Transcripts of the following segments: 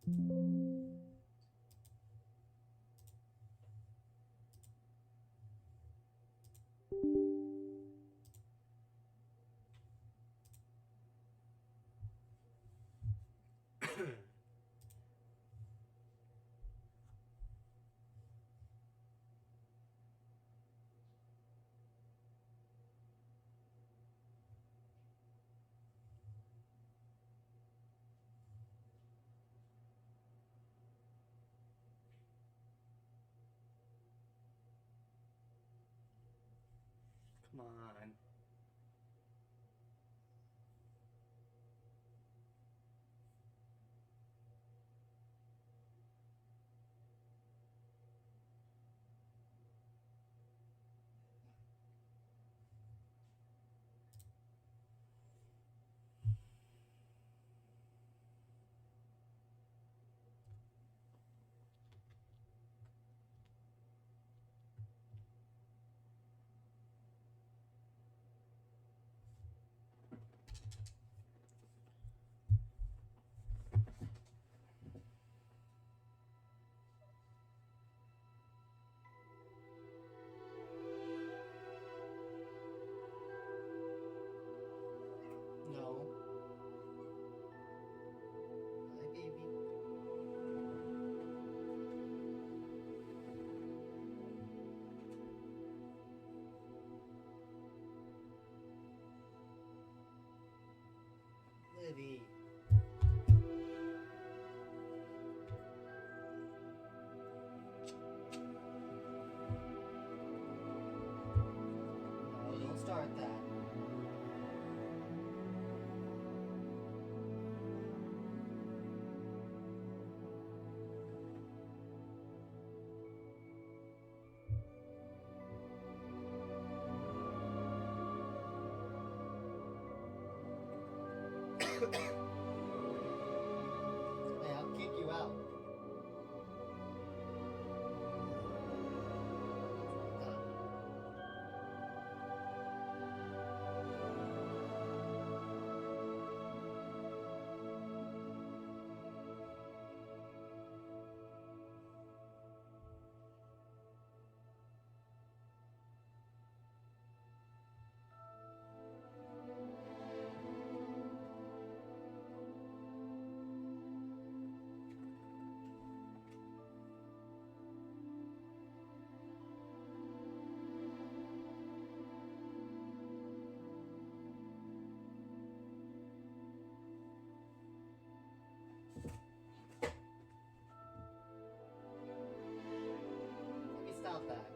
Come on. No. Hi, baby. Livy. No, don't start that. Hey, I'll kick you out. Let me stop that.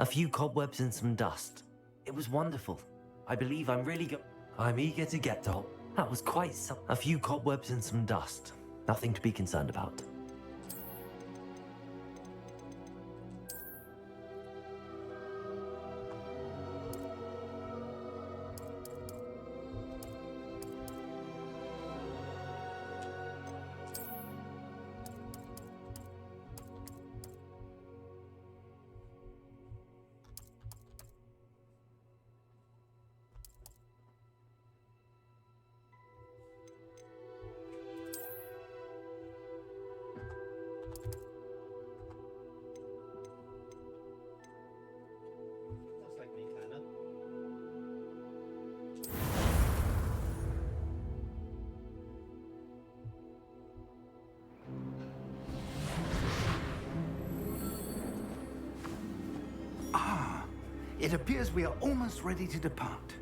A few cobwebs and some dust. It was wonderful. I believe I'm eager to get to. That was quite some. A few cobwebs and some dust. Nothing to be concerned about. Looks like me, kinda. It appears we are almost ready to depart.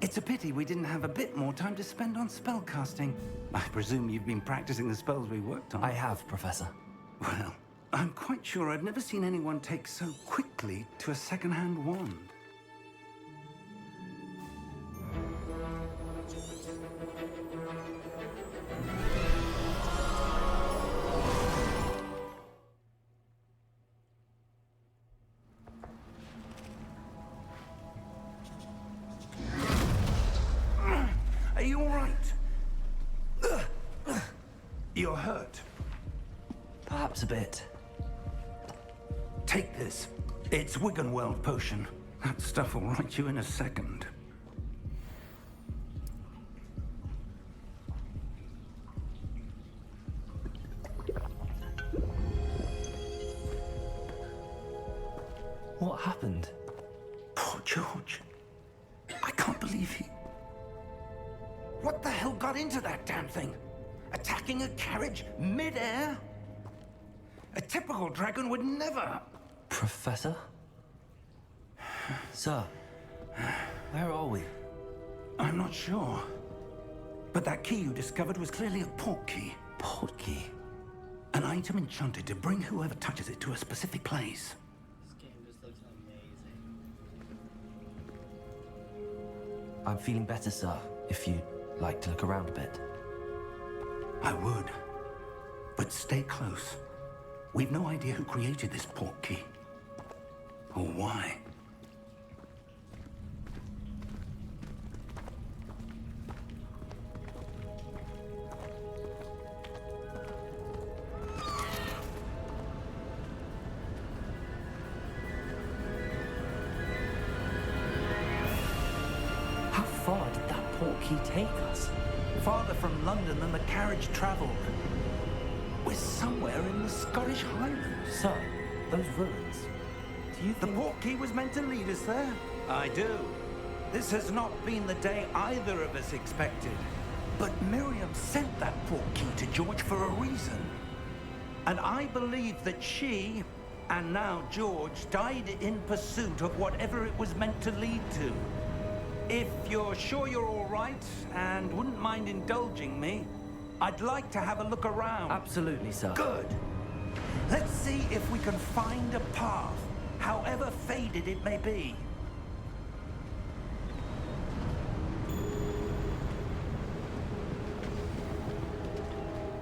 It's a pity we didn't have a bit more time to spend on spellcasting. I presume you've been practicing the spells we worked on. I have, Professor. Well, I'm quite sure I've never seen anyone take so quickly to a second-hand wand. Are you all right? You're hurt. Perhaps a bit. Take this. It's Wiggenweld potion. That stuff will right you in a second. What happened? Poor George. I can't believe he... What the hell got into that damn thing? Attacking a carriage mid-air? A typical dragon would never... Professor? Sir, where are we? I'm not sure. But that key you discovered was clearly a port key. Port key? An item enchanted to bring whoever touches it to a specific place. This game just looks amazing. I'm feeling better, sir, if you'd like to look around a bit. I would. But stay close. We've no idea who created this port key. Or why. How far did that port key take us? Farther from London than the carriage traveled. We're somewhere in the Scottish Highlands. Sir, those ruins. Do you The think... port key was meant to lead us there? I do. This has not been the day either of us expected. But Miriam sent that port key to George for a reason. And I believe that she, and now George, died in pursuit of whatever it was meant to lead to. If you're sure you're all right, and wouldn't mind indulging me, I'd like to have a look around. Absolutely, sir. Good. Let's see if we can find a path, however faded it may be.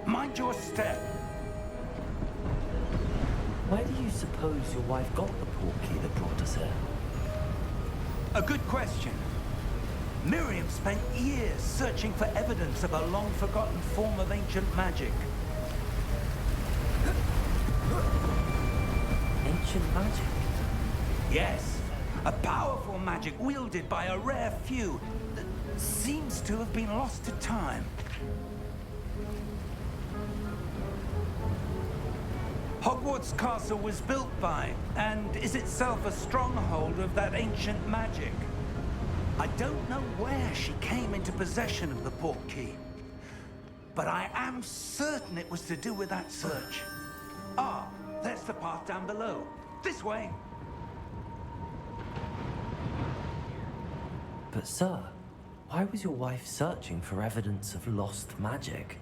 Mind your step. Where do you suppose your wife got the port key that brought us here? A good question. Miriam spent years searching for evidence of a long-forgotten form of ancient magic. Ancient magic? Yes, a powerful magic wielded by a rare few that seems to have been lost to time. Hogwarts Castle was built by, and is itself a stronghold of that ancient magic. I don't know where she came into possession of the port key, but I am certain it was to do with that search. Ah, there's the path down below. This way. But sir, why was your wife searching for evidence of lost magic?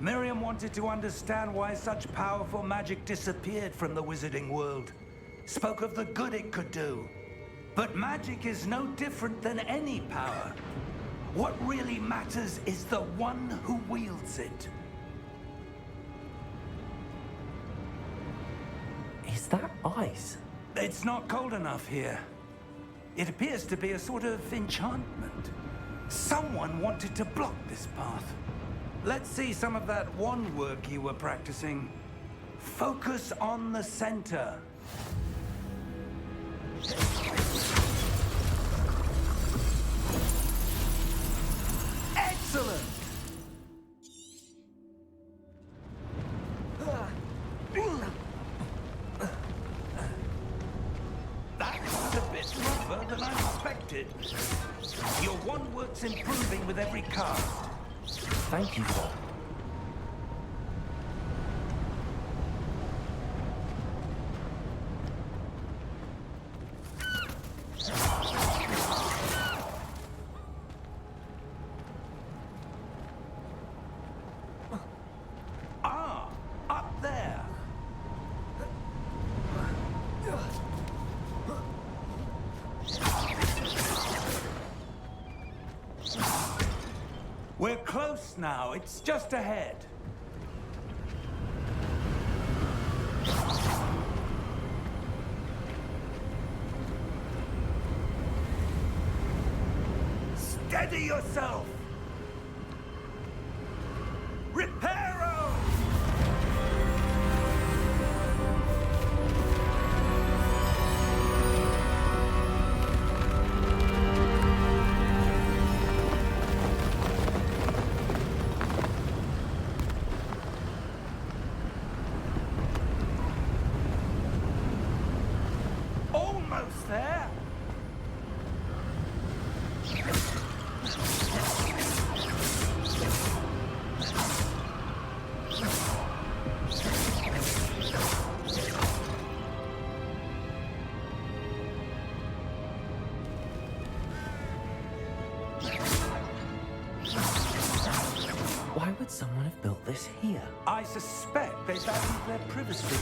Miriam wanted to understand why such powerful magic disappeared from the wizarding world. spoke of the good it could do. But magic is no different than any power. What really matters is the one who wields it. Is that ice? It's not cold enough here. It appears to be a sort of enchantment. Someone wanted to block this path. Let's see some of that wand work you were practicing. Focus on the center. Excellent! That was a bit rougher than I expected. Your wand work's improving with every cast. Thank you, Bob. Ah, up there. We're close now. It's just ahead. Steady yourself. Reparo! Almost there. Why would someone have built this here? I suspect they valued their privacy.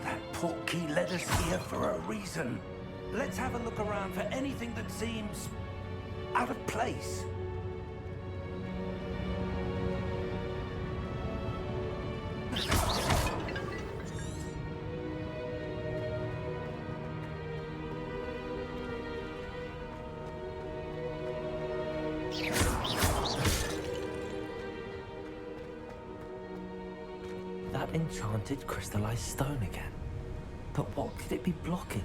That portkey led us here for a reason. Let's have a look around for anything that seems out of place. That enchanted crystallized stone again. But what could it be blocking?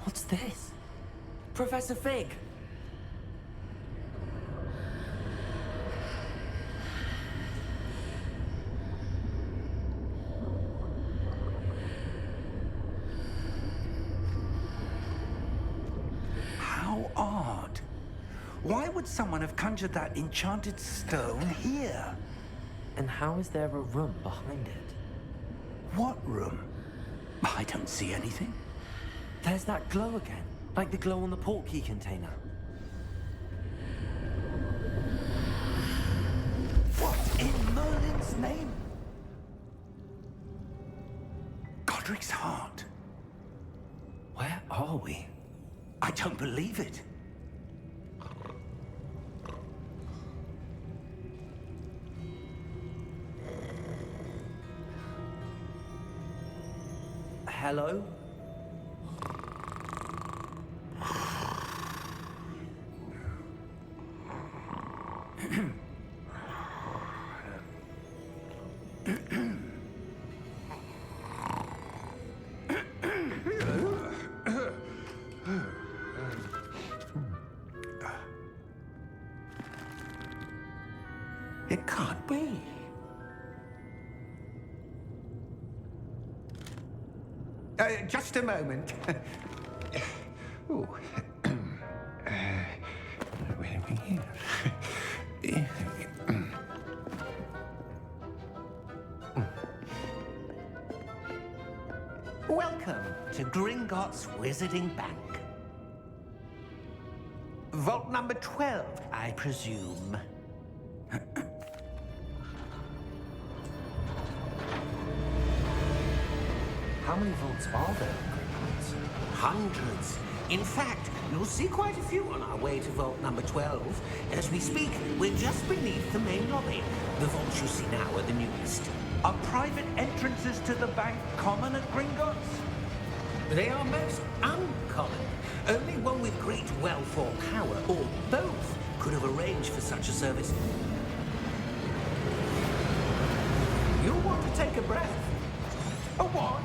What's this? Professor Fig! How odd. Why would someone have conjured that enchanted stone here? And how is there a room behind it? What room? I don't see anything. There's that glow again, like the glow on the portkey container. What in Merlin's name? Godric's heart. Where are we? I don't believe it. Hello? It can't be. Just a moment. Ooh. Where are we here? Welcome to Gringotts Wizarding Bank. Vault number 12, I presume. How many vaults are there? Hundreds. In fact, you'll see quite a few on our way to Vault number 12. As we speak, we're just beneath the main lobby. The vaults you see now are the newest. Are private entrances to the bank common at Gringotts? They are most uncommon. Only one with great wealth or power, or both, could have arranged for such a service. You'll want to take a breath. A what?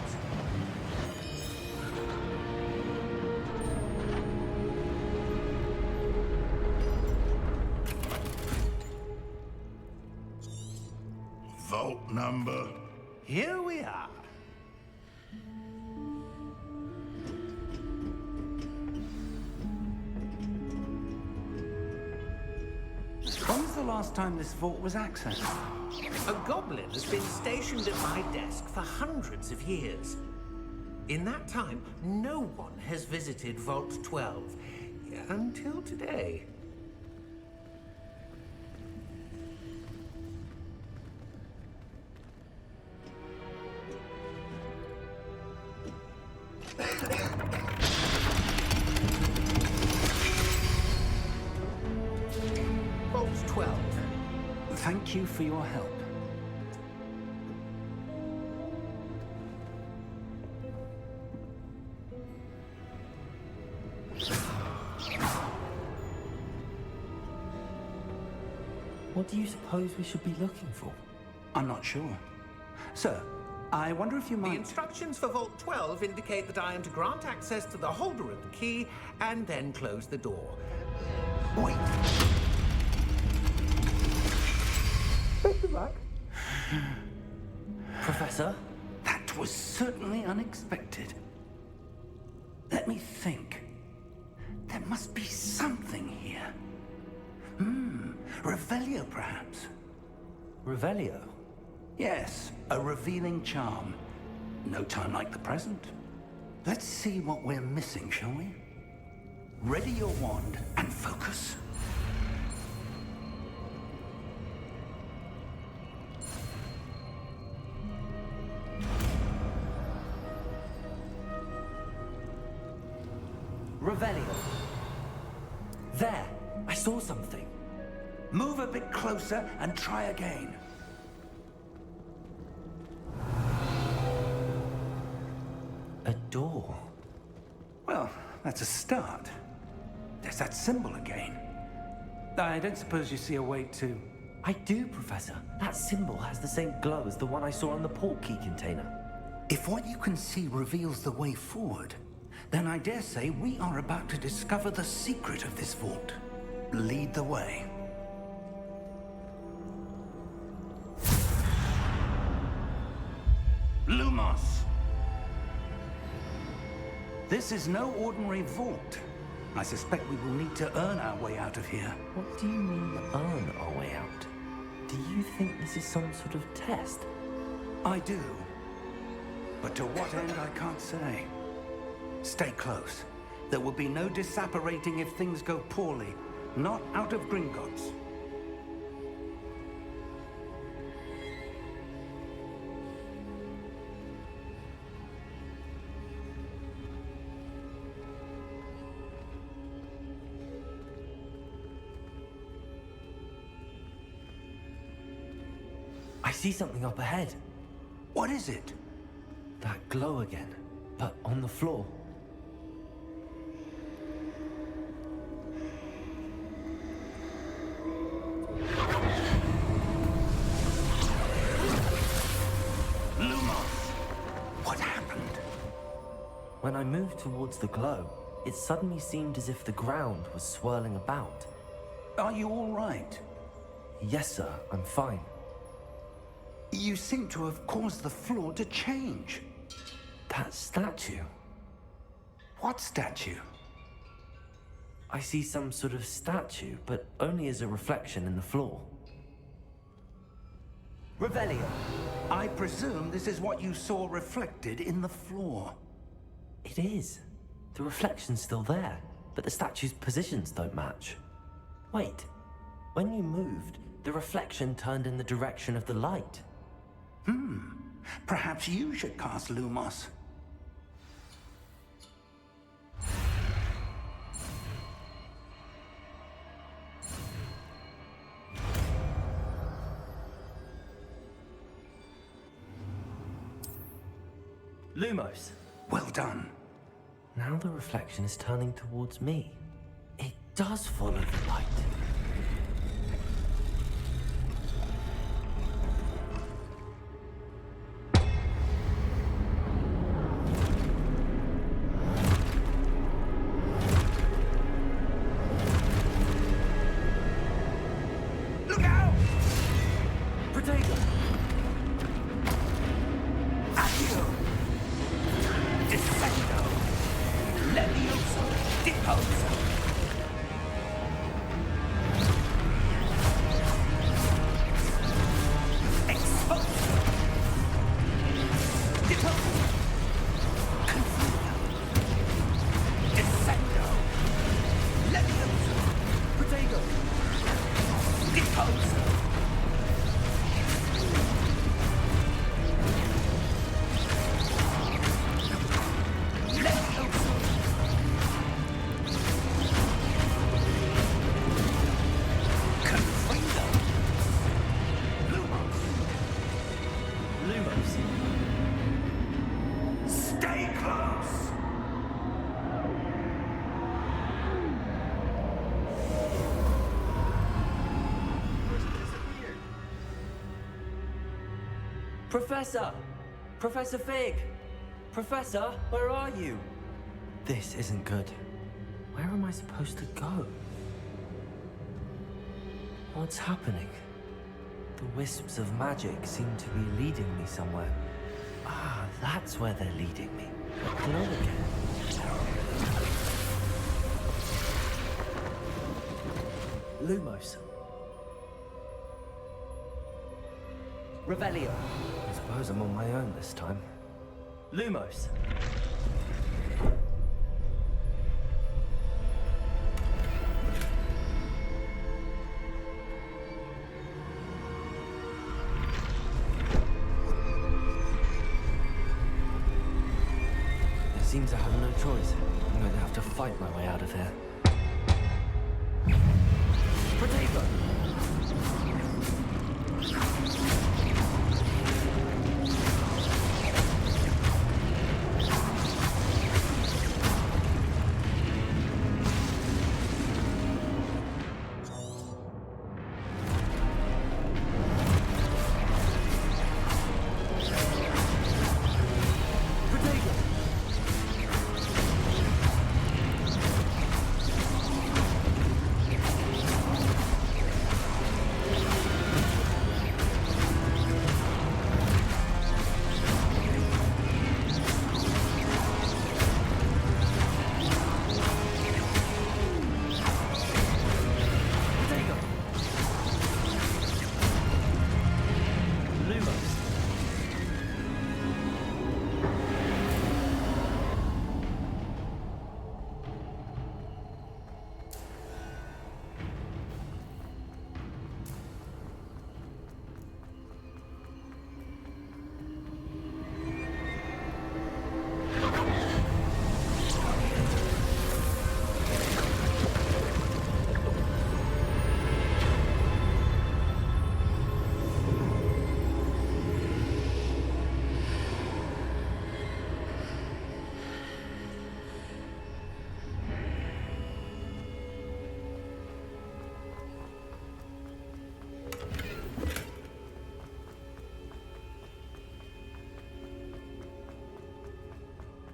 Vault number. Here we are. When was the last time this vault was accessed? A goblin has been stationed at my desk for hundreds of years. In that time, no one has visited Vault 12. Until today. Vault 12. Thank you for your help. What do you suppose we should be looking for? I'm not sure. Sir, I wonder if you The might... instructions for Vault 12 indicate that I am to grant access to the holder of the key and then close the door. Wait! Professor? That was certainly unexpected. Let me think. There must be something here. Revelio, perhaps? Revelio? Yes, a revealing charm. No time like the present. Let's see what we're missing, shall we? Ready your wand and focus. Revelio. There! I saw something. Move a bit closer and try again. A door. Well, that's a start. There's that symbol again. I don't suppose you see a way to... I do, Professor. That symbol has the same glow as the one I saw on the port key container. If what you can see reveals the way forward, then I dare say we are about to discover the secret of this vault. Lead the way. Lumos! This is no ordinary vault. I suspect we will need to earn our way out of here. What do you mean, earn our way out? Do you think this is some sort of test? I do. But to what end, I can't say. Stay close. There will be no disapparating if things go poorly. Not out of Gringotts. I see something up ahead. What is it? That glow again, but on the floor. Lumos! What happened? When I moved towards the glow, it suddenly seemed as if the ground was swirling about. Are you all right? Yes, sir, I'm fine. You seem to have caused the floor to change. That statue. What statue? I see some sort of statue, but only as a reflection in the floor. Revelio. I presume this is what you saw reflected in the floor. It is. The reflection's still there, but the statue's positions don't match. Wait. When you moved, the reflection turned in the direction of the light. Perhaps you should cast Lumos. Lumos. Well done. Now the reflection is turning towards me. It does follow the light. Look out! Protego! Accio! Descendo! Levioso! Deposo! Exposo! Deposo! Confundo! Descendo! Levioso! Protego! Deposo! Levioso! Confundo! Lumos! Lumos. Stay close! Professor! Professor Fig! Professor, where are you? This isn't good. Where am I supposed to go? What's happening? The wisps of magic seem to be leading me somewhere. Ah, that's where they're leading me. Glow again. Lumos. Revelio. I suppose I'm on my own this time. Lumos. It seems I have no choice. I'm going to have to fight my way out of here. Protego!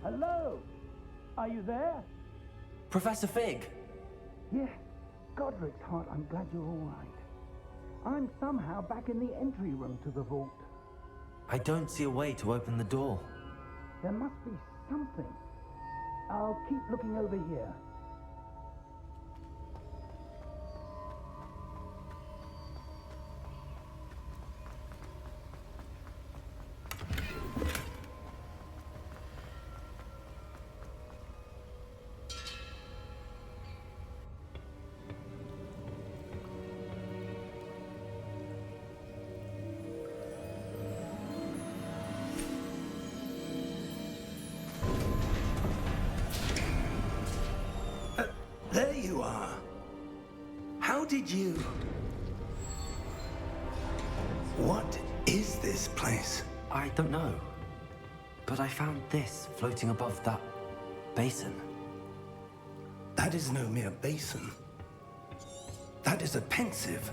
Hello? Are you there? Professor Fig! Yes. Godric's heart, I'm glad you're all right. I'm somehow back in the entry room to the vault. I don't see a way to open the door. There must be something. I'll keep looking over here. There you are. How did you... What is this place? I don't know. But I found this floating above that basin. That is no mere basin. That is a pensive.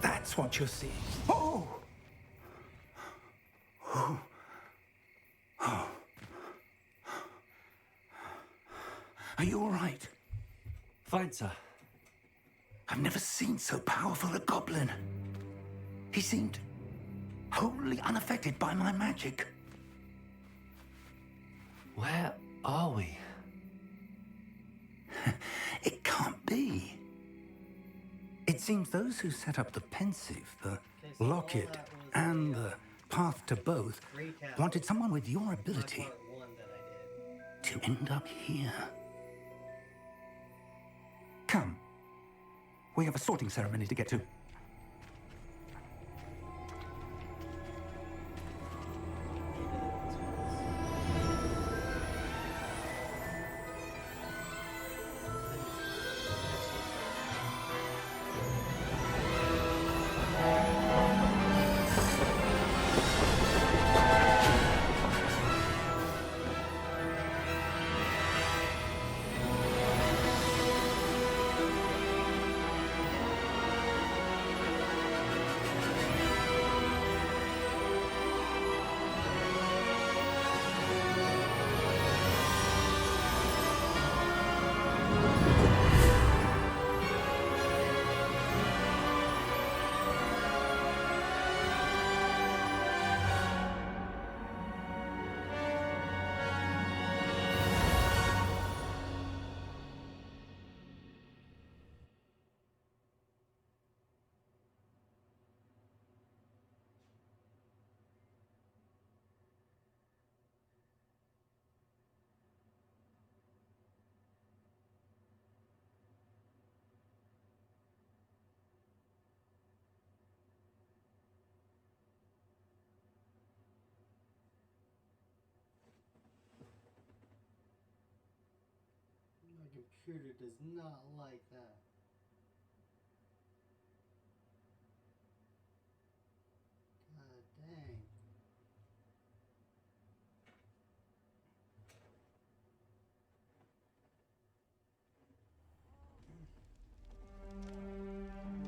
That's what you're seeing. Oh! Oh. Oh. Are you all right? Fine, sir. I've never seen so powerful a goblin. He seemed wholly unaffected by my magic. Where are we? It can't be. It seems those who set up the pensive, the locket, and the path to both wanted someone with your ability Part 1 that I did. to end up here. Come. We have a sorting ceremony to get to. My computer does not like that. God dang.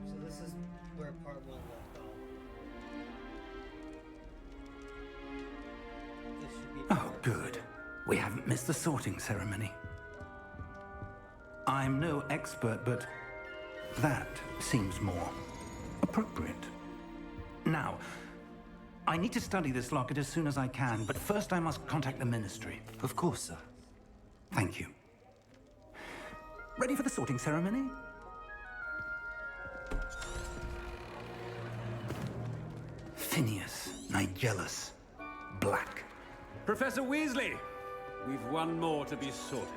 So this is where part 1 left off. This should be Oh, part good. 2. We haven't missed the sorting ceremony. I'm no expert, but that seems more appropriate. Now, I need to study this locket as soon as I can, but first I must contact the Ministry. Of course, sir. Thank you. Ready for the sorting ceremony? Phineas, Nigellus, Black. Professor Weasley, we've one more to be sorted.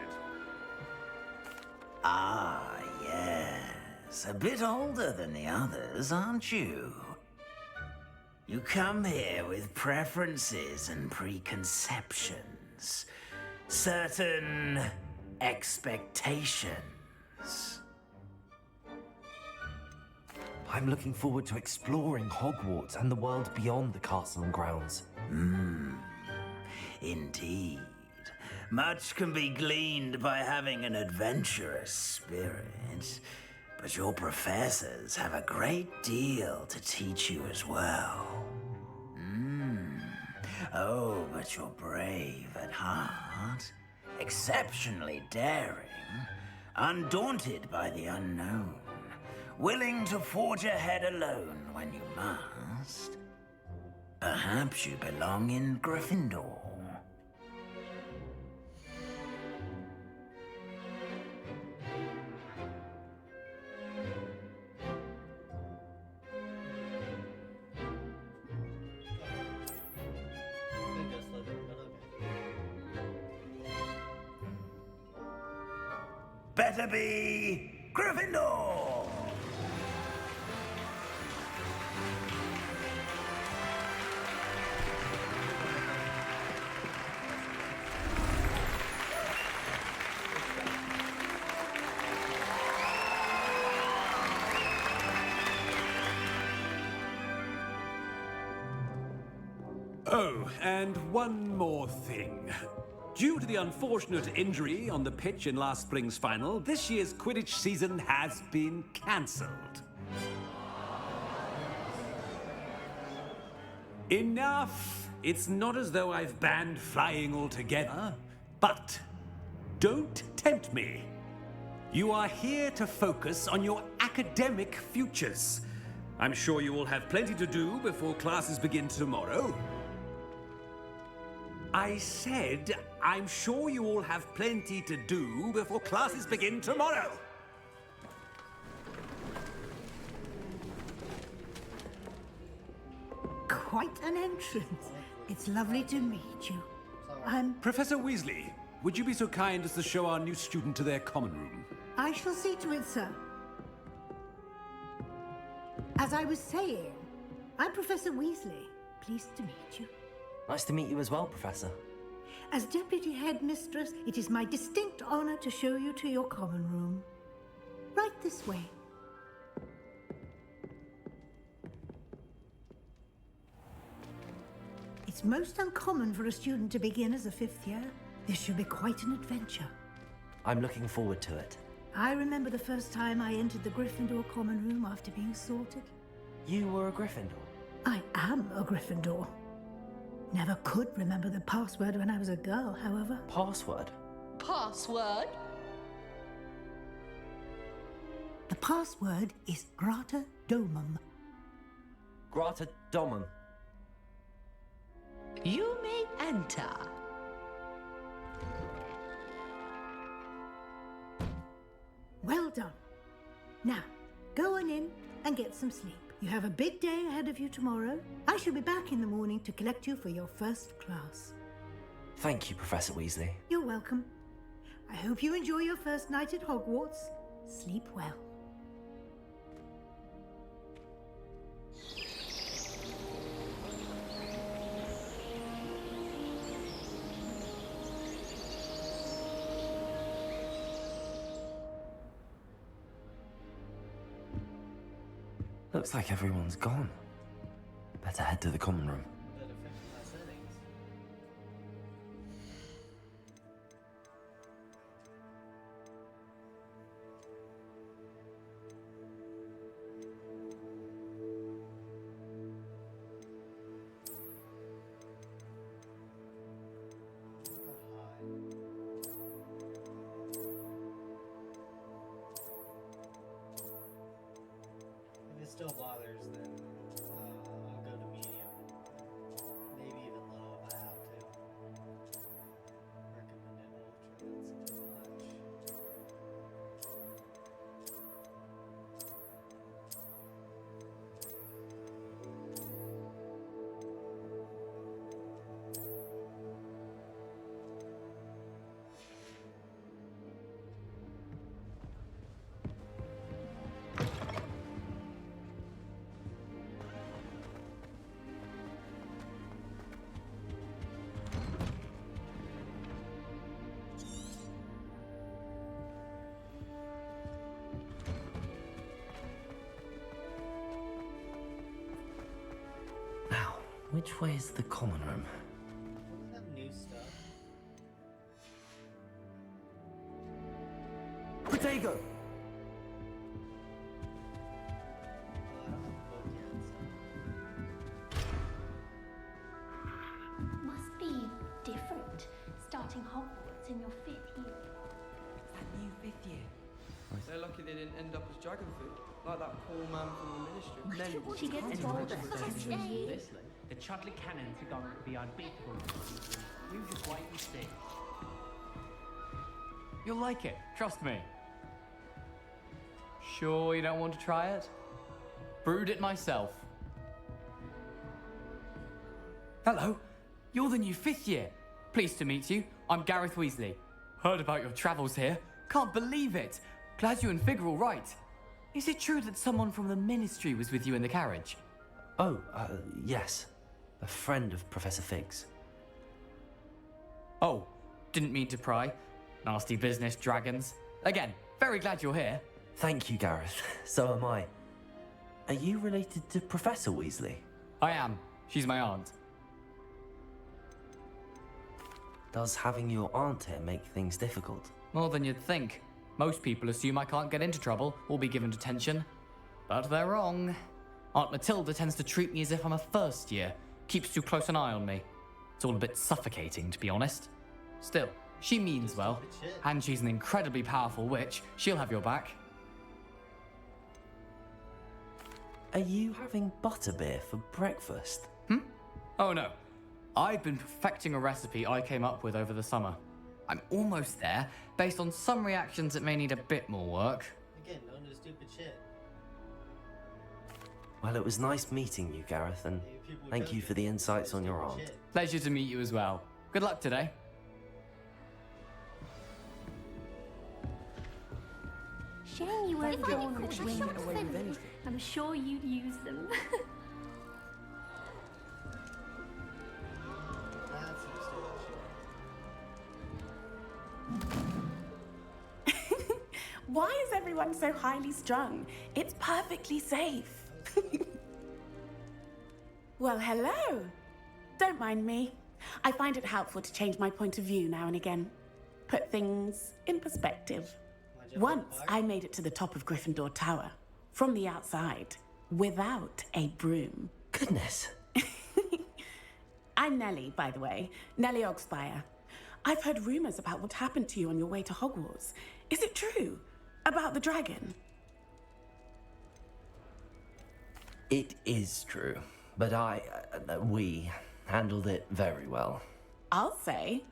Ah, yes. A bit older than the others, aren't you? You come here with preferences and preconceptions. Certain expectations. I'm looking forward to exploring Hogwarts and the world beyond the castle and grounds. Indeed. Much can be gleaned by having an adventurous spirit, but your professors have a great deal to teach you as well. Oh, but you're brave at heart, exceptionally daring, undaunted by the unknown, willing to forge ahead alone when you must. Perhaps you belong in Gryffindor. Better be Gryffindor! Oh, and one more thing. Due to the unfortunate injury on the pitch in last spring's final, this year's Quidditch season has been cancelled. Enough! It's not as though I've banned flying altogether, but don't tempt me. You are here to focus on your academic futures. I'm sure you will have plenty to do before classes begin tomorrow. I said, I'm sure you all have plenty to do before classes begin tomorrow. Quite an entrance. It's lovely to meet you. Professor Weasley, would you be so kind as to show our new student to their common room? I shall see to it, sir. As I was saying, I'm Professor Weasley. Pleased to meet you. Nice to meet you as well, Professor. As Deputy Headmistress, it is my distinct honor to show you to your common room. Right this way. It's most uncommon for a student to begin as a fifth year. This should be quite an adventure. I'm looking forward to it. I remember the first time I entered the Gryffindor common room after being sorted. You were a Gryffindor? I am a Gryffindor. Never could remember the password when I was a girl, however. Password? Password? The password is Grata Domum. Grata Domum. You may enter. Well done. Now, go on in and get some sleep. You have a big day ahead of you tomorrow. I shall be back in the morning to collect you for your first class. Thank you, Professor Weasley. You're welcome. I hope you enjoy your first night at Hogwarts. Sleep well. Looks like everyone's gone. Better head to the common room. Better fix my settings. If it still bothers, then I'll go to medium. Maybe even low if I have to. Recommended ultra, that's too much. Now, which way is the common room? Doesn't have new stuff. Protego! Well, I don't have a book yet, so. Must be different, starting Hogwarts in your 5th year. That new 5th year. They're lucky they didn't end up as dragon food, like that poor man from the ministry. Then she gets older. The Chudley Cannons are going to be unbeatable. You just wait and see. You'll like it, trust me. Sure you don't want to try it? Brewed it myself. Hello, you're the new 5th year. Pleased to meet you. I'm Gareth Weasley. Heard about your travels here. Can't believe it. Glad you and Fig are all right. Is it true that someone from the Ministry was with you in the carriage? Oh, yes. A friend of Professor Fig's. Oh, didn't mean to pry. Nasty business, dragons. Again, very glad you're here. Thank you, Gareth. So am I. Are you related to Professor Weasley? I am. She's my aunt. Does having your aunt here make things difficult? More than you'd think. Most people assume I can't get into trouble or be given detention. But they're wrong. Aunt Matilda tends to treat me as if I'm a first year, keeps too close an eye on me. It's all a bit suffocating, to be honest. Still, she means well, and she's an incredibly powerful witch. She'll have your back. Are you having butterbeer for breakfast? Oh no. I've been perfecting a recipe I came up with over the summer. I'm almost there, based on some reactions that may need a bit more work. Again, don't do stupid shit. Well, it was nice meeting you, Gareth, and thank you for the insights on your aunt. Pleasure to meet you as well. Good luck today. Shame you weren't born with wings. away with anything. I'm sure you'd use them. That's some stupid shit. Why is everyone so highly strung? It's perfectly safe. Well, hello. Don't mind me. I find it helpful to change my point of view now and again. Put things in perspective. Once I made it to the top of Gryffindor Tower, from the outside, without a broom. Goodness. I'm Nellie, by the way. Nellie Ogspire. I've heard rumors about what happened to you on your way to Hogwarts. Is it true? About the dragon? It is true, but we handled it very well. I'll say.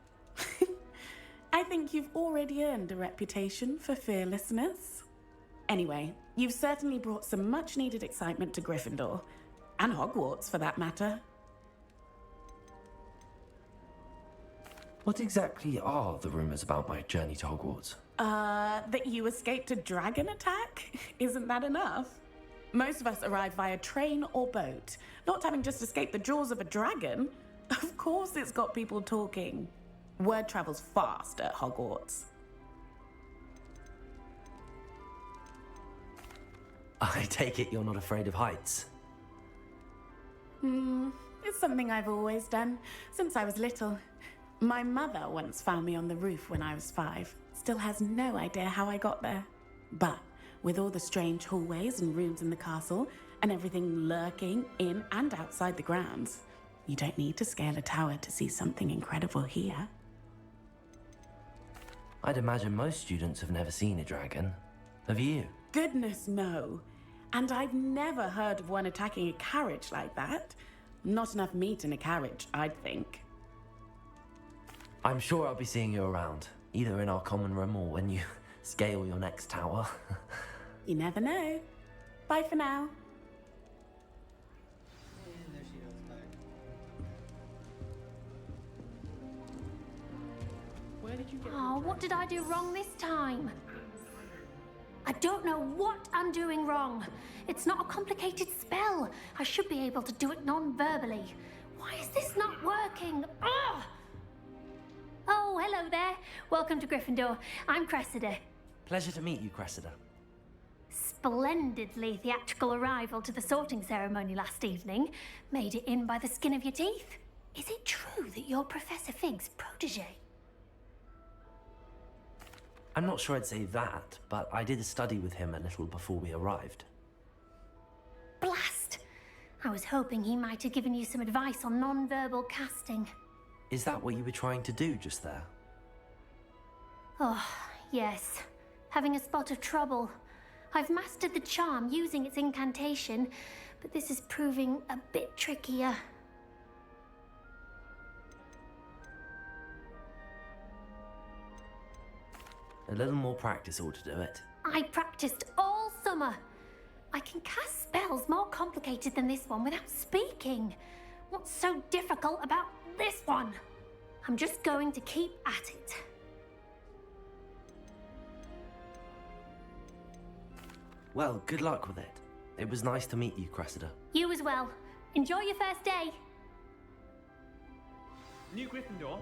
I think you've already earned a reputation for fearlessness. Anyway, you've certainly brought some much-needed excitement to Gryffindor. And Hogwarts, for that matter. What exactly are the rumors about my journey to Hogwarts? That you escaped a dragon attack? Isn't that enough? Most of us arrive via train or boat. Not having just escaped the jaws of a dragon. Of course it's got people talking. Word travels fast at Hogwarts. I take it you're not afraid of heights? It's something I've always done, since I was little. My mother once found me on the roof when I was 5. Still has no idea how I got there. But with all the strange hallways and rooms in the castle, and everything lurking in and outside the grounds, you don't need to scale a tower to see something incredible here. I'd imagine most students have never seen a dragon. Have you? Goodness, no. And I've never heard of one attacking a carriage like that. Not enough meat in a carriage, I'd think. I'm sure I'll be seeing you around, either in our common room or when you scale your next tower. You never know. Bye for now. And there she goes back. Where did you get Oh, what did I do wrong this time? I don't know what I'm doing wrong. It's not a complicated spell. I should be able to do it non-verbally. Why is this not working? Ugh! Oh, hello there. Welcome to Gryffindor. I'm Cressida. Pleasure to meet you, Cressida. Splendidly theatrical arrival to the sorting ceremony last evening. Made it in by the skin of your teeth. Is it true that you're Professor Fig's protege? I'm not sure I'd say that, but I did study with him a little before we arrived. Blast! I was hoping he might have given you some advice on non-verbal casting. Is that what you were trying to do just there? Oh, yes. Having a spot of trouble. I've mastered the charm using its incantation, but this is proving a bit trickier. A little more practice ought to do it. I practiced all summer. I can cast spells more complicated than this one without speaking. What's so difficult about this one? I'm just going to keep at it. Well, good luck with it. It was nice to meet you, Cressida. You as well. Enjoy your first day. New Gryffindor,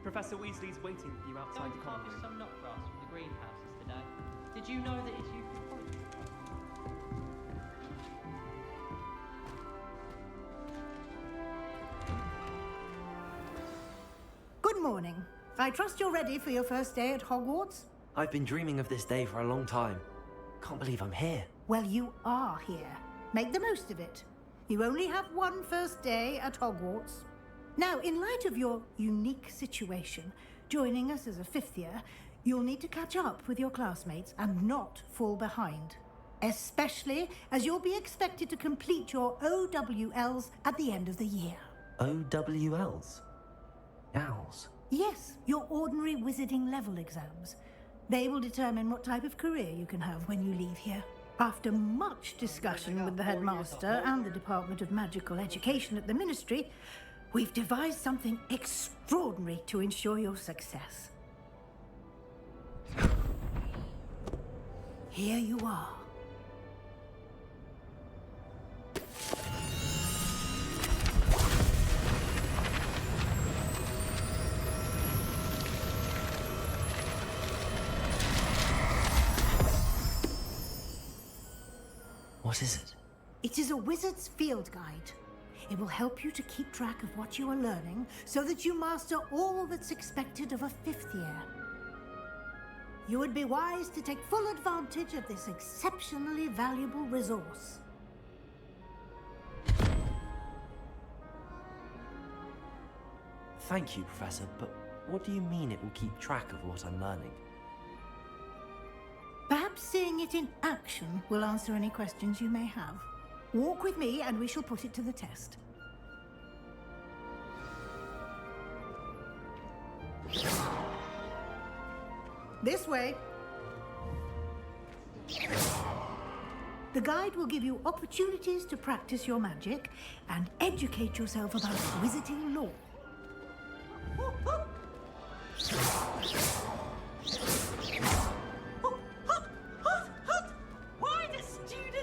Professor Weasley's waiting for you outside the common room. Some nutgrass from the greenhouses today. Did you know that it's used for poison? Good morning. I trust you're ready for your first day at Hogwarts? I've been dreaming of this day for a long time. Can't believe I'm here. Well, you are here. Make the most of it. You only have one first day at Hogwarts. Now, in light of your unique situation, joining us as a fifth year, you'll need to catch up with your classmates and not fall behind. Especially as you'll be expected to complete your OWLs at the end of the year. OWLs? Owls? Yes, your ordinary wizarding level exams. They will determine what type of career you can have when you leave here. After much discussion with the headmaster and the Department of Magical Education at the Ministry, we've devised something extraordinary to ensure your success. Here you are. What is it? It is a wizard's field guide. It will help you to keep track of what you are learning so that you master all that's expected of a fifth year. You would be wise to take full advantage of this exceptionally valuable resource. Thank you, Professor, but what do you mean it will keep track of what I'm learning? Perhaps seeing it in action will answer any questions you may have. Walk with me and we shall put it to the test. This way. The guide will give you opportunities to practice your magic and educate yourself about wizarding lore.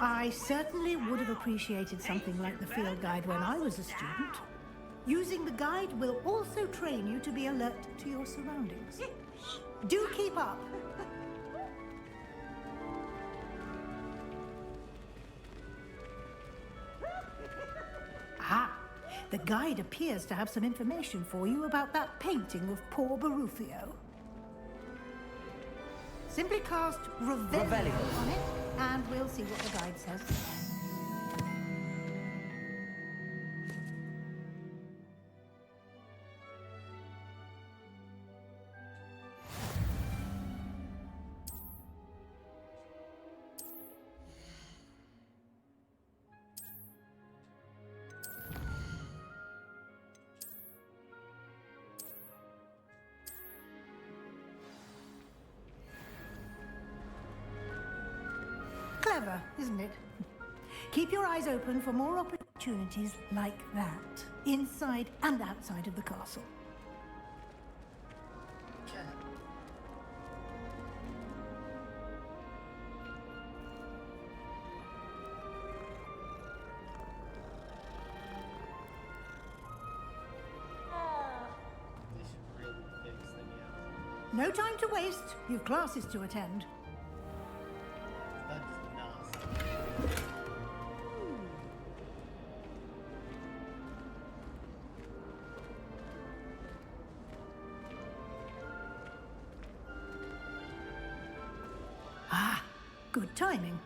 I certainly would have appreciated something like the field guide when I was a student. Using the guide will also train you to be alert to your surroundings. Do keep up. Ah, the guide appears to have some information for you about that painting of poor Barufio. Simply cast Revelio on it, and we'll see what the guide says. Clever, isn't it? Keep your eyes open for more opportunities like that, inside and outside of the castle. No time to waste. You've classes to attend. Ah, good timing.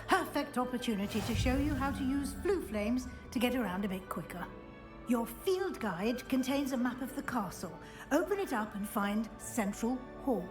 Perfect opportunity to show you how to use blue flames to get around a bit quicker. Your field guide contains a map of the castle. Open it up and find Central Hall.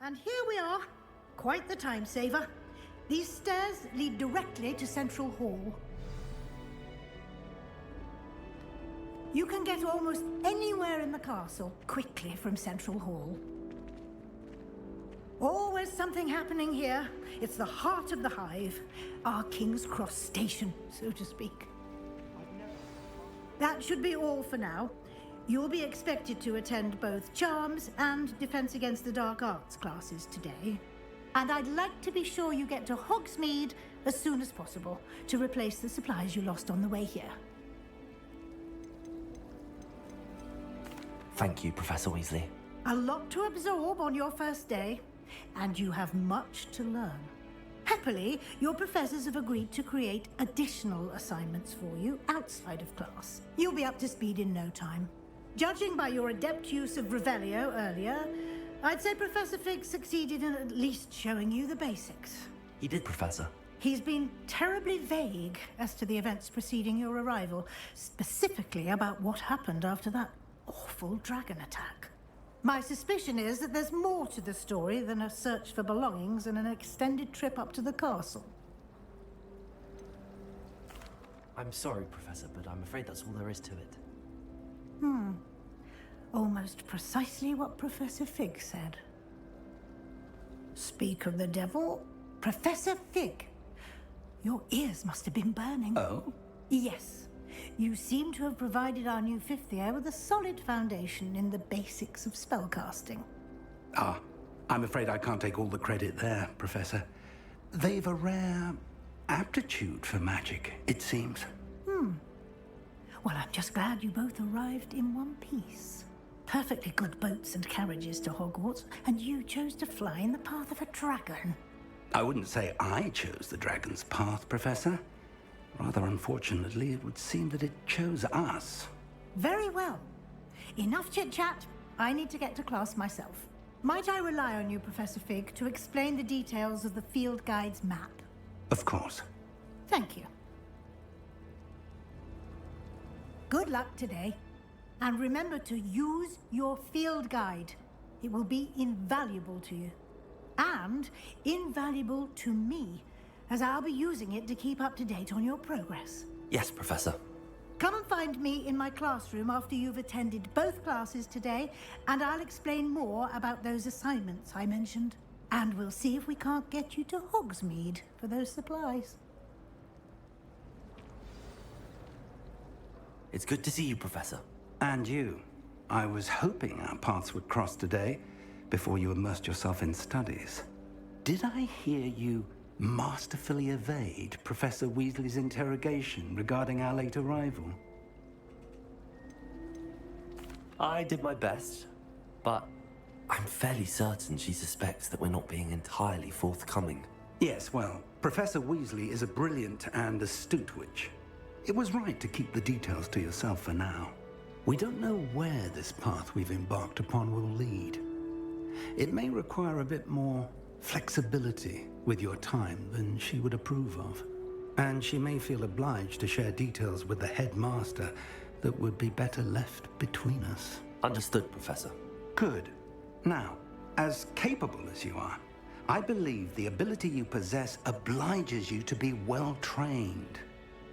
And here we are. Quite the time saver. These stairs lead directly to Central Hall. You can get almost anywhere in the castle quickly from Central Hall. Always something happening here. It's the heart of the Hive, our King's Cross station, so to speak. That should be all for now. You'll be expected to attend both Charms and Defense Against the Dark Arts classes today. And I'd like to be sure you get to Hogsmeade as soon as possible to replace the supplies you lost on the way here. Thank you, Professor Weasley. A lot to absorb on your first day, and you have much to learn. Happily, your professors have agreed to create additional assignments for you outside of class. You'll be up to speed in no time. Judging by your adept use of Revelio earlier, I'd say Professor Fig succeeded in at least showing you the basics. He did, Professor. He's been terribly vague as to the events preceding your arrival, specifically about what happened after that awful dragon attack. My suspicion is that there's more to the story than a search for belongings and an extended trip up to the castle. I'm sorry, Professor, but I'm afraid that's all there is to it. Almost precisely what Professor Fig said. Speak of the devil, Professor Fig. Your ears must have been burning. Oh? Yes. You seem to have provided our new fifth year with a solid foundation in the basics of spellcasting. Ah, I'm afraid I can't take all the credit there, Professor. They've a rare aptitude for magic, it seems. Well, I'm just glad you both arrived in one piece. Perfectly good boats and carriages to Hogwarts, and you chose to fly in the path of a dragon. I wouldn't say I chose the dragon's path, Professor. Rather unfortunately, it would seem that it chose us. Very well. Enough chit-chat. I need to get to class myself. Might I rely on you, Professor Fig, to explain the details of the field guide's map? Of course. Thank you. Good luck today. And remember to use your field guide. It will be invaluable to you. And invaluable to me, as I'll be using it to keep up to date on your progress. Yes, Professor. Come and find me in my classroom after you've attended both classes today, and I'll explain more about those assignments I mentioned. And we'll see if we can't get you to Hogsmeade for those supplies. It's good to see you, Professor. And you. I was hoping our paths would cross today, before you immersed yourself in studies. Did I hear you masterfully evade Professor Weasley's interrogation regarding our late arrival? I did my best, but I'm fairly certain she suspects that we're not being entirely forthcoming. Yes, well, Professor Weasley is a brilliant and astute witch. It was right to keep the details to yourself for now. We don't know where this path we've embarked upon will lead. It may require a bit more flexibility with your time than she would approve of. And she may feel obliged to share details with the headmaster that would be better left between us. Understood, Professor. Good. Now, as capable as you are, I believe the ability you possess obliges you to be well trained.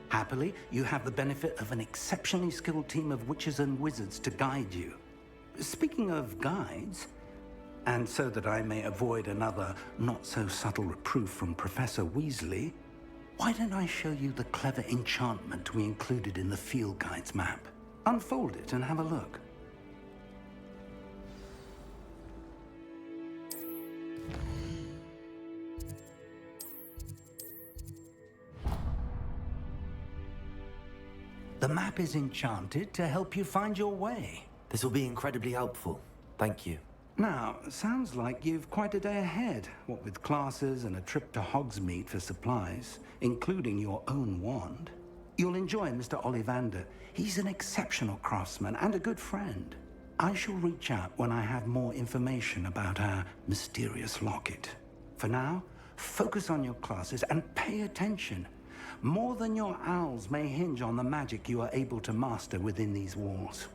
Happily, you have the benefit of an exceptionally skilled team of witches and wizards to guide you. Speaking of guides, and so that I may avoid another not-so-subtle reproof from Professor Weasley, why don't I show you the clever enchantment we included in the field guide's map? Unfold it and have a look. The map is enchanted to help you find your way. This will be incredibly helpful. Thank you. Now, sounds like you've quite a day ahead, what with classes and a trip to Hogsmeade for supplies, including your own wand. You'll enjoy Mr. Ollivander. He's an exceptional craftsman and a good friend. I shall reach out when I have more information about our mysterious locket. For now, focus on your classes and pay attention. More than your owls may hinge on the magic you are able to master within these walls.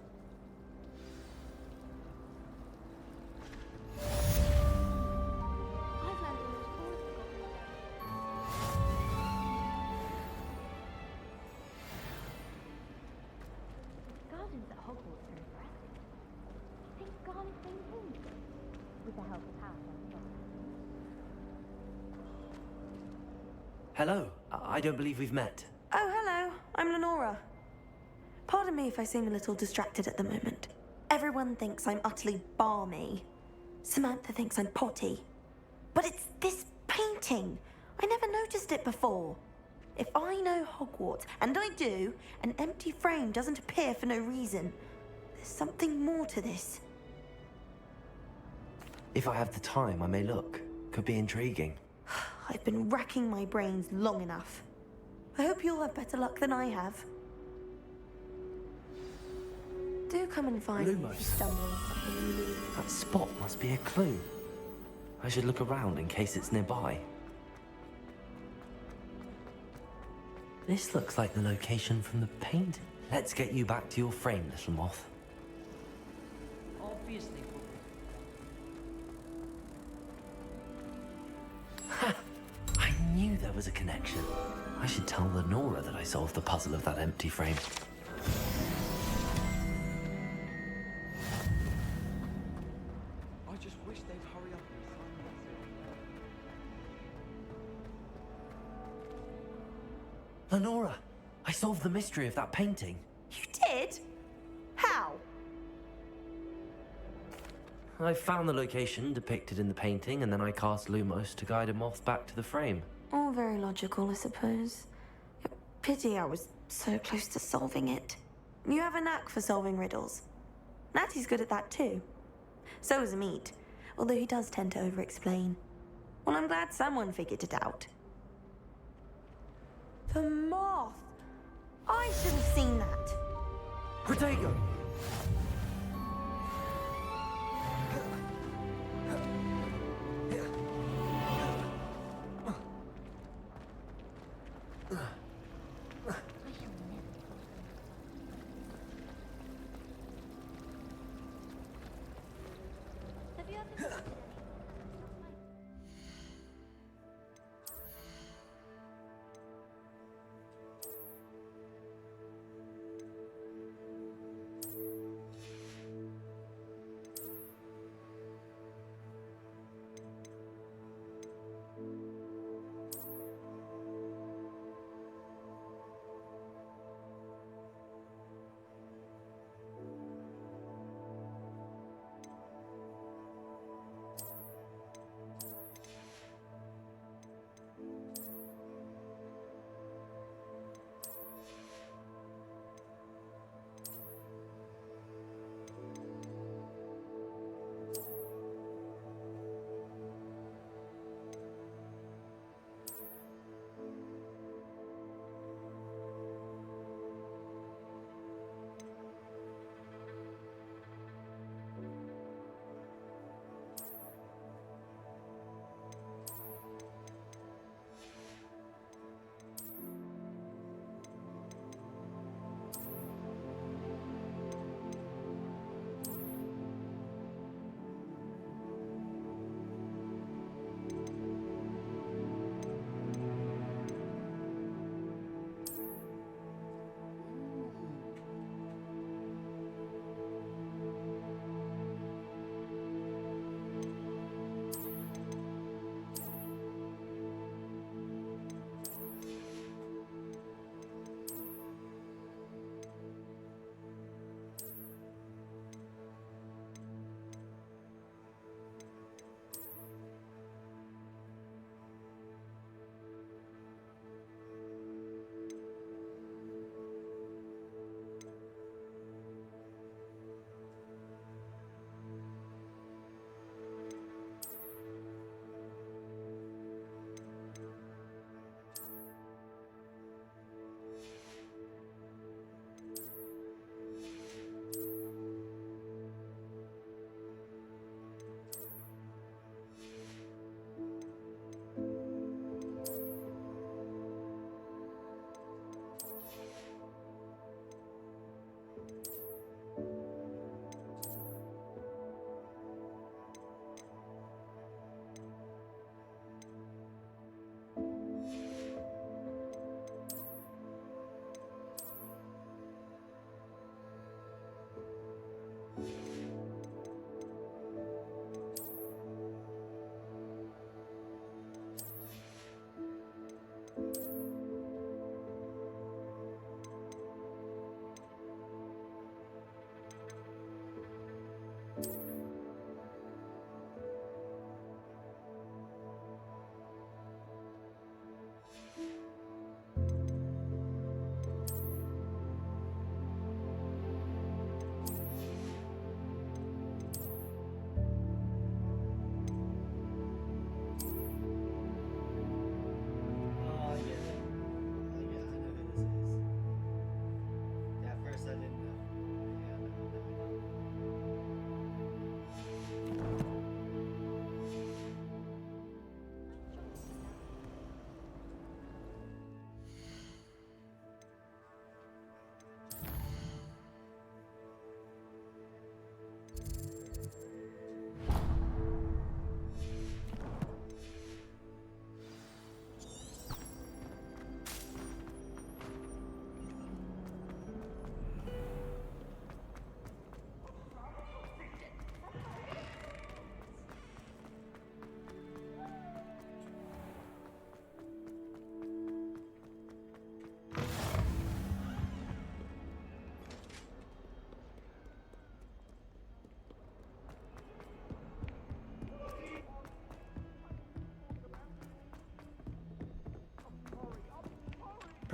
Garden iconic painting. With the help of House, Hello. I don't believe we've met. Oh, hello. I'm Lenora. Pardon me if I seem a little distracted at the moment. Everyone thinks I'm utterly balmy. Samantha thinks I'm potty. But it's this painting. I never noticed it before. If I know Hogwarts, and I do, an empty frame doesn't appear for no reason. There's something more to this. If I have the time, I may look. Could be intriguing. I've been racking my brains long enough. I hope you'll have better luck than I have. Do come and find me if you stumble on something you need. That spot must be a clue. I should look around in case it's nearby. This looks like the location from the painting. Let's get you back to your frame, little moth. Obviously. Ha! I knew there was a connection. I should tell Lenora that I solved the puzzle of that empty frame. I just wish they'd hurry up and sign that. Lenora, I solved the mystery of that painting. You did? How? I found the location depicted in the painting, and then I cast Lumos to guide a moth back to the frame. All very logical, I suppose. Pity I was so close to solving it. You have a knack for solving riddles. Natty's good at that too. So is Amit, although he does tend to over-explain. Well, I'm glad someone figured it out. The moth! I should have seen that. Protego! Have you ever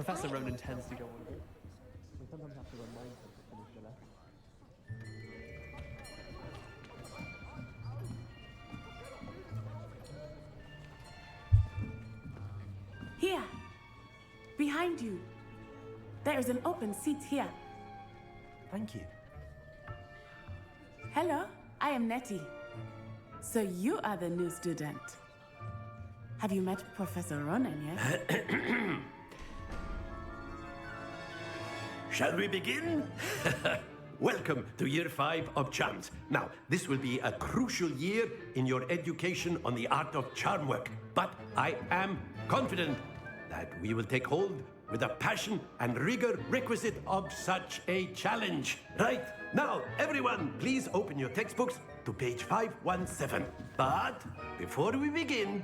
Professor Ronan tends to go on. We sometimes have to remind him to finish the lesson. Here. Behind you. There is an open seat here. Thank you. Hello, I am Nettie. So you are the new student. Have you met Professor Ronan yet? Shall we begin? Welcome to Year 5 of Charms. Now, this will be a crucial year in your education on the art of charm work. But I am confident that we will take hold with the passion and rigor requisite of such a challenge. Right, now, everyone, please open your textbooks to page 517. But before we begin,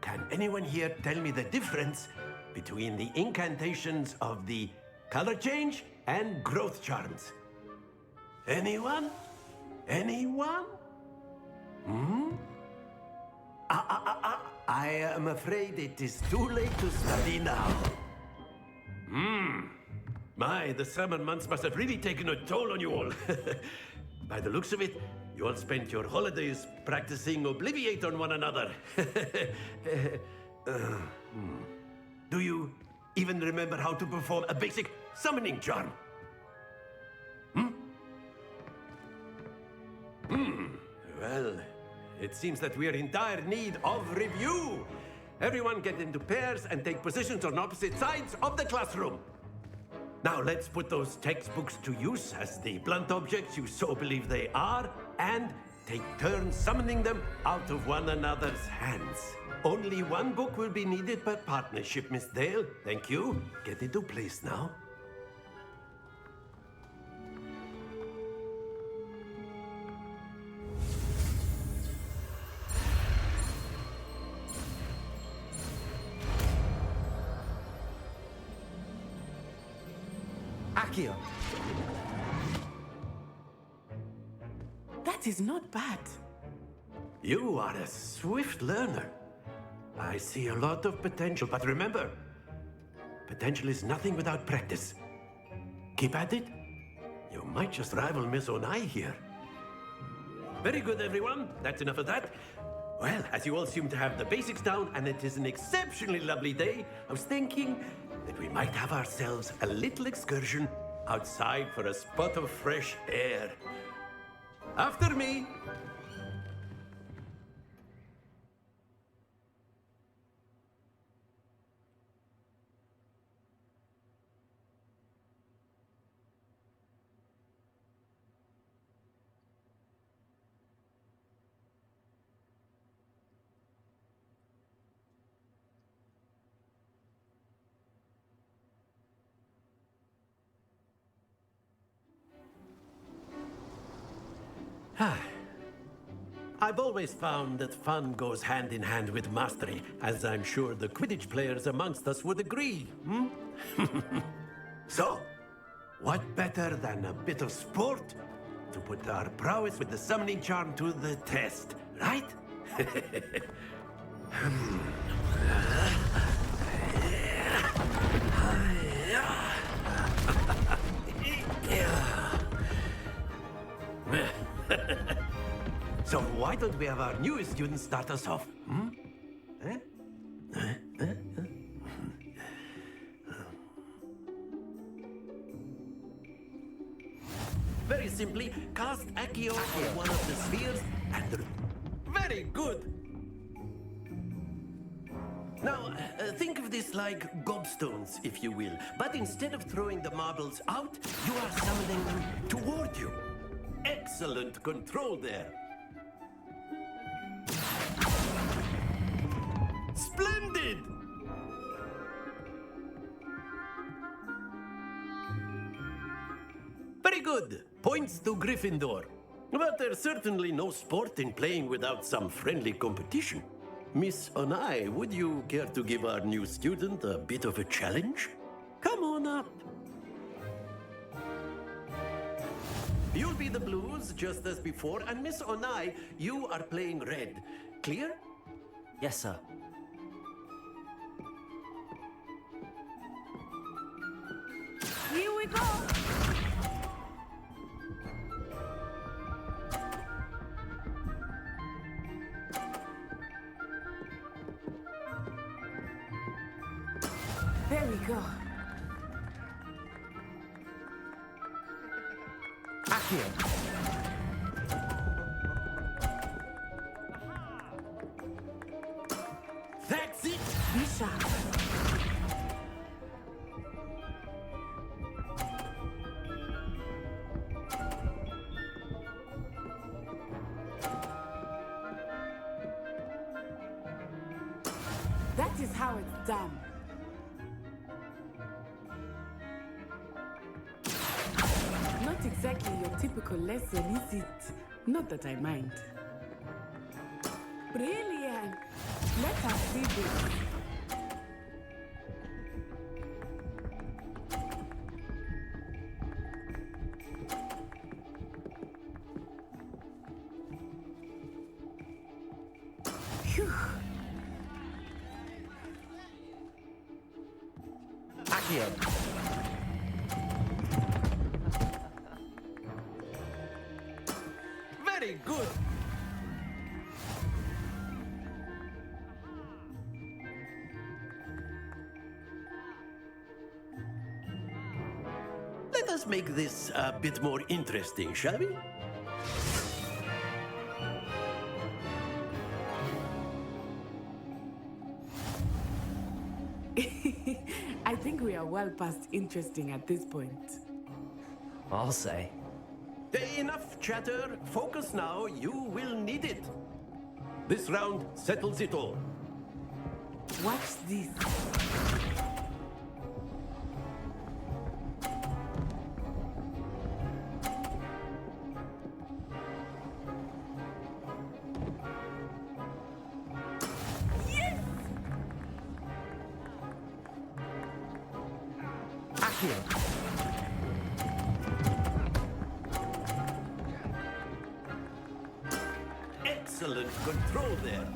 can anyone here tell me the difference between the incantations of the color change and growth charms? Anyone? Anyone? I am afraid it is too late to study now. My, the summer months must have really taken a toll on you all. By the looks of it, you all spent your holidays practicing Obliviate on one another. Do you even remember how to perform a basic summoning charm? Well, it seems that we are in dire need of review. Everyone get into pairs and take positions on opposite sides of the classroom. Now let's put those textbooks to use as the blunt objects you so believe they are, and take turns summoning them out of one another's hands. Only one book will be needed per partnership, Miss Dale. Thank you. Get into place now. Accio. That is not bad. You are a swift learner. I see a lot of potential, but remember, potential is nothing without practice. Keep at it. You might just rival Miss Onai here. Very good, everyone. That's enough of that. Well, as you all seem to have the basics down, and it is an exceptionally lovely day, I was thinking that we might have ourselves a little excursion outside for a spot of fresh air. After me. I've always found that fun goes hand in hand with mastery, as I'm sure the Quidditch players amongst us would agree. So, what better than a bit of sport to put our prowess with the summoning charm to the test, right? So why don't we have our newest student start us off? Very simply, cast Accio on one of the spheres and... Very good! Now, think of this like gobstones, if you will. But instead of throwing the marbles out, you are summoning them toward you. Excellent control there. Splendid! Very good. Points to Gryffindor. But there's certainly no sport in playing without some friendly competition. Miss Onai, would you care to give our new student a bit of a challenge? Come on up. You'll be the blues, just as before, and Miss Onai, you are playing red. Clear? Yes, sir. Here we go! There we go. Accio. That's it! Be sharp. That is how it's done. Not exactly your typical lesson, is it? Not that I mind. Brilliant! Let us see this. Phew. Accio. Very good! Let us make this a bit more interesting, shall we? I think we are well past interesting at this point. I'll say. Enough chatter. Focus now. You will need it. This round settles it all. Watch this. Yes! Accio. Excellent control there.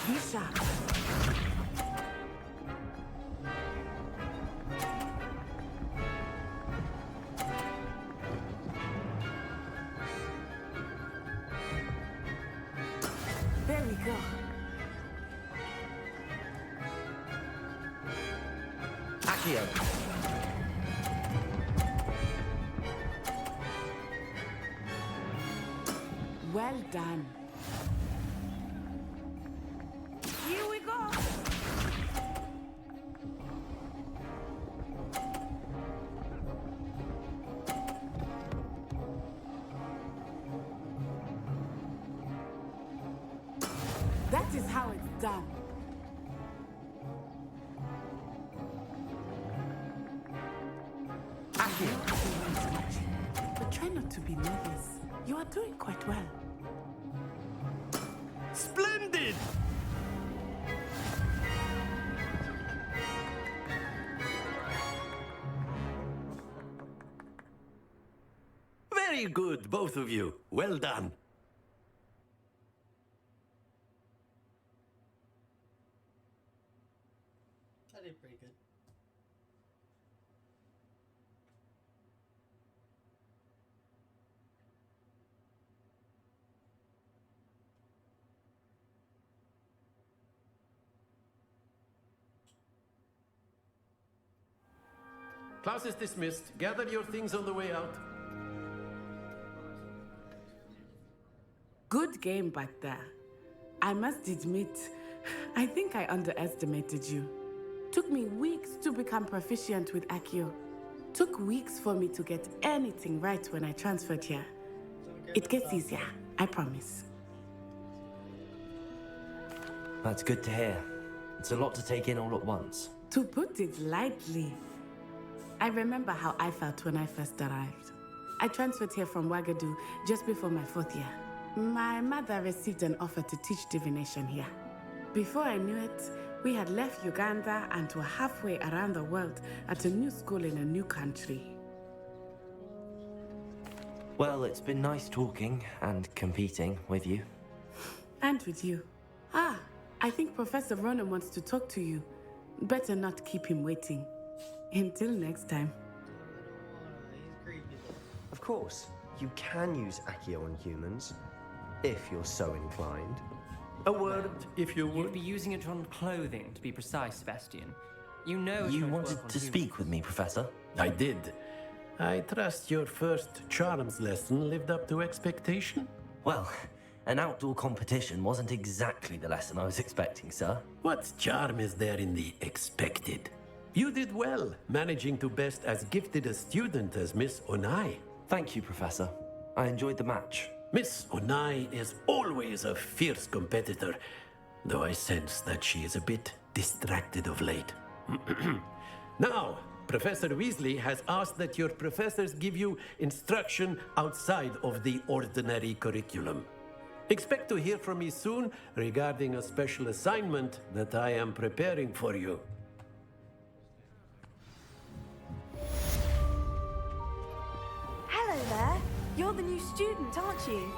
Be sharp. There we go. Accio. Well done. Here we go. That is how it's done. But try not to be nervous. You are doing quite well. Splendid! Very good, both of you. Well done. I did pretty good. Class is dismissed. Gather your things on the way out. Good game back there. I must admit, I think I underestimated you. Took me weeks to become proficient with Accio. Took weeks for me to get anything right when I transferred here. It gets easier, I promise. That's good to hear. It's a lot to take in all at once. To put it lightly, I remember how I felt when I first arrived. I transferred here from Wagadu just before my 4th year. My mother received an offer to teach divination here. Before I knew it, we had left Uganda and were halfway around the world at a new school in a new country. Well, it's been nice talking and competing with you. And with you. I think Professor Ronan wants to talk to you. Better not keep him waiting. Until next time. He's creepy. Of course, you can use Accio on humans, if you're so inclined. A word, if you You'd would. be using it on clothing, to be precise, Sebastian. You know it's You going wanted work on to humans. speak with me, Professor? I did. I trust your first charms lesson lived up to expectation? Well, an outdoor competition wasn't exactly the lesson I was expecting, sir. What charm is there in the expected? You did well, managing to best as gifted a student as Miss Onai. Thank you, Professor. I enjoyed the match. Miss Onai is always a fierce competitor, though I sense that she is a bit distracted of late. Now, Professor Weasley has asked that your professors give you instruction outside of the ordinary curriculum. Expect to hear from me soon regarding a special assignment that I am preparing for you. Hello there. You're the new student, aren't you?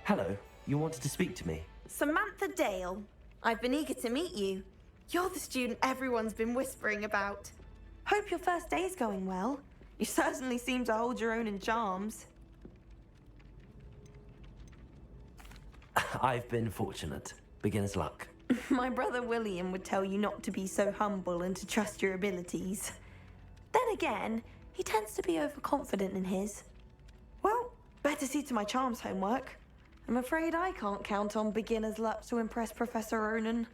Hello, you wanted to speak to me? Samantha Dale. I've been eager to meet you. You're the student everyone's been whispering about. Hope your first day's going well. You certainly seem to hold your own in charms. I've been fortunate. Beginner's luck. My brother William would tell you not to be so humble and to trust your abilities. Then again, he tends to be overconfident in his. Well, better see to my charms homework. I'm afraid I can't count on beginner's luck to impress Professor Ronan.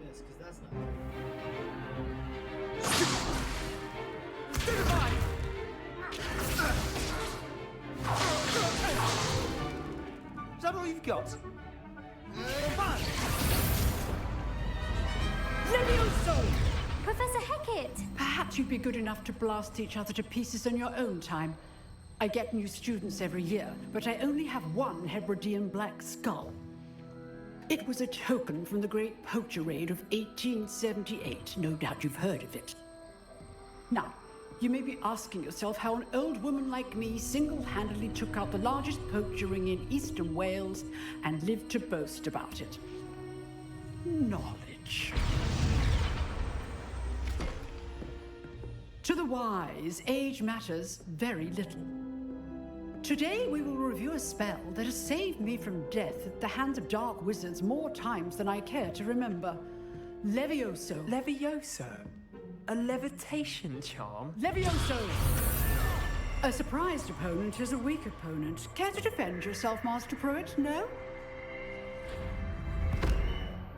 Yes, because that's not. Is that all you've got? Levioso! Professor Hecat! Perhaps you'd be good enough to blast each other to pieces in your own time. I get new students every year, but I only have one Hebridean black skull. It was a token from the Great Poacher Raid of 1878. No doubt you've heard of it. Now, you may be asking yourself how an old woman like me single-handedly took out the largest poacher ring in eastern Wales and lived to boast about it. Knowledge. To the wise, age matters very little. Today we will review a spell that has saved me from death at the hands of dark wizards more times than I care to remember. Levioso. Levioso? A levitation charm? Levioso! A surprised opponent is a weak opponent. Care to defend yourself, Master Pruitt? No?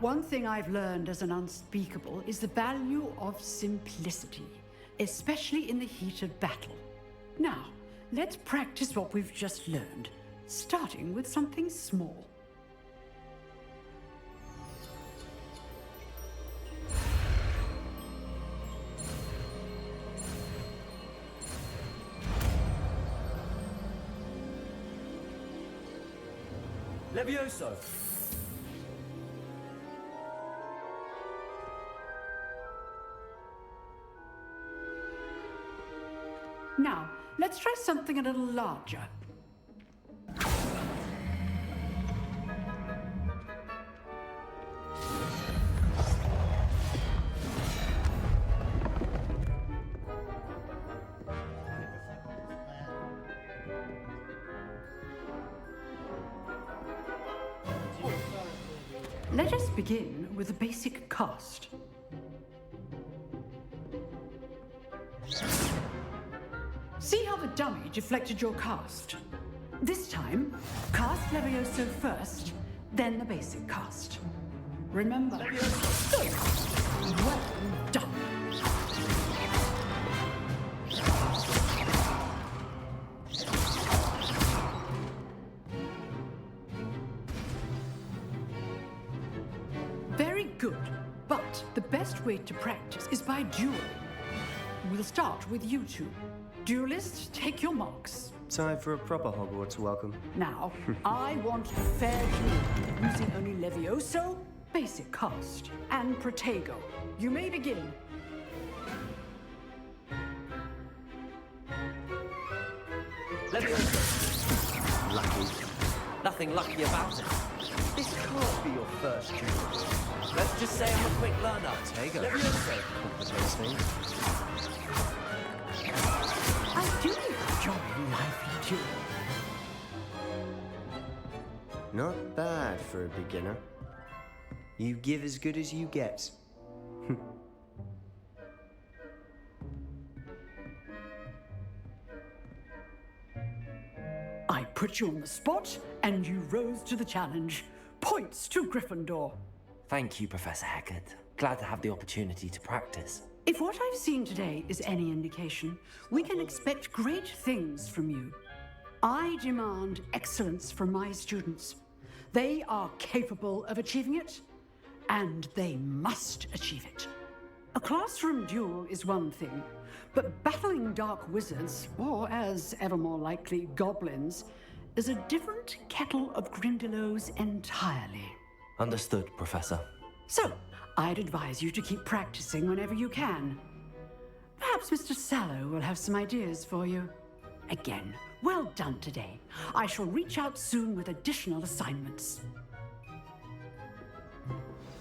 One thing I've learned as an unspeakable is the value of simplicity, especially in the heat of battle. Now, let's practice what we've just learned, starting with something small. Levioso! Now, let's try something a little larger. Let us begin with a basic cast. See how the dummy deflected your cast? This time, cast Levioso first, then the basic cast. Remember, well done. best way to practice is by duel. We'll start with you two. Duelists, take your marks. Time for a proper Hogwarts welcome. Now, I want a fair duel, using only Levioso, basic cast, and Protego. You may begin. Levioso. Lucky. Nothing lucky about it. This can't be your first duel. Let's just say I'm a quick learner. Protego. Levioso. Complicates things. I do enjoy lively duel. Not bad for a beginner. You give as good as you get. I put you on the spot, and you rose to the challenge. Points to Gryffindor. Thank you, Professor Hecat. Glad to have the opportunity to practice. If what I've seen today is any indication, we can expect great things from you. I demand excellence from my students. They are capable of achieving it, and they must achieve it. A classroom duel is one thing, but battling dark wizards, or as ever more likely, goblins, is a different kettle of Grindylows entirely. Understood, Professor. So, I'd advise you to keep practicing whenever you can. Perhaps Mr. Sallow will have some ideas for you. Again, well done today. I shall reach out soon with additional assignments.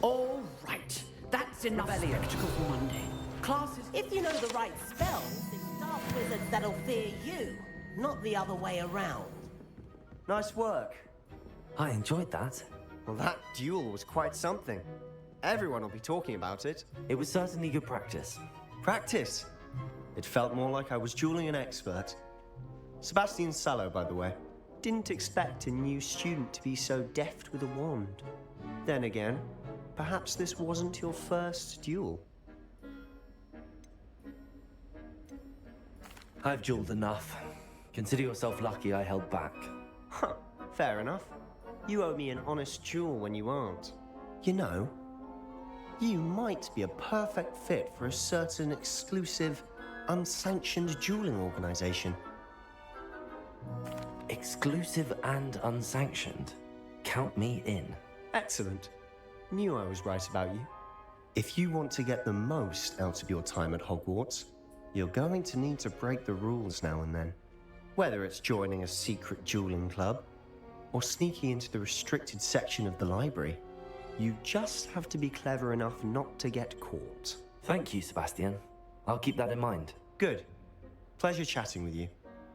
All right, that's enough spectacle for one day. Classes... If you know the right spells, it's dark wizards that'll fear you, not the other way around. Nice work. I enjoyed that. Well, that duel was quite something. Everyone will be talking about it. It was certainly good practice. Practice? It felt more like I was dueling an expert. Sebastian Sallow, by the way. Didn't expect a new student to be so deft with a wand. Then again, perhaps this wasn't your first duel. I've dueled enough. Consider yourself lucky I held back. Huh, fair enough. You owe me an honest duel when you aren't. You know, you might be a perfect fit for a certain exclusive, unsanctioned dueling organization. Exclusive and unsanctioned? Count me in. Excellent. Knew I was right about you. If you want to get the most out of your time at Hogwarts, you're going to need to break the rules now and then. Whether it's joining a secret dueling club, or sneaking into the restricted section of the library, you just have to be clever enough not to get caught. Thank you, Sebastian. I'll keep that in mind. Good. Pleasure chatting with you.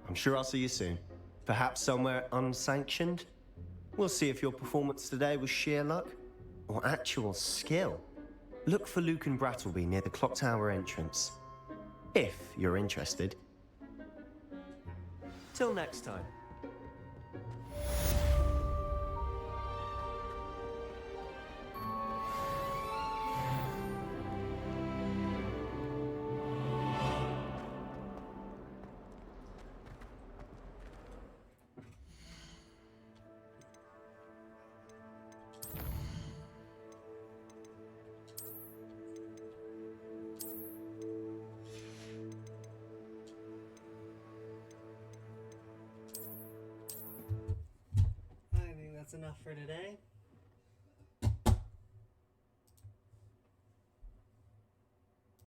I'm sure I'll see you soon. Perhaps somewhere unsanctioned? We'll see if your performance today was sheer luck or actual skill. Look for Luke and Brattleby near the clock tower entrance, if you're interested. Till next time. That's enough for today.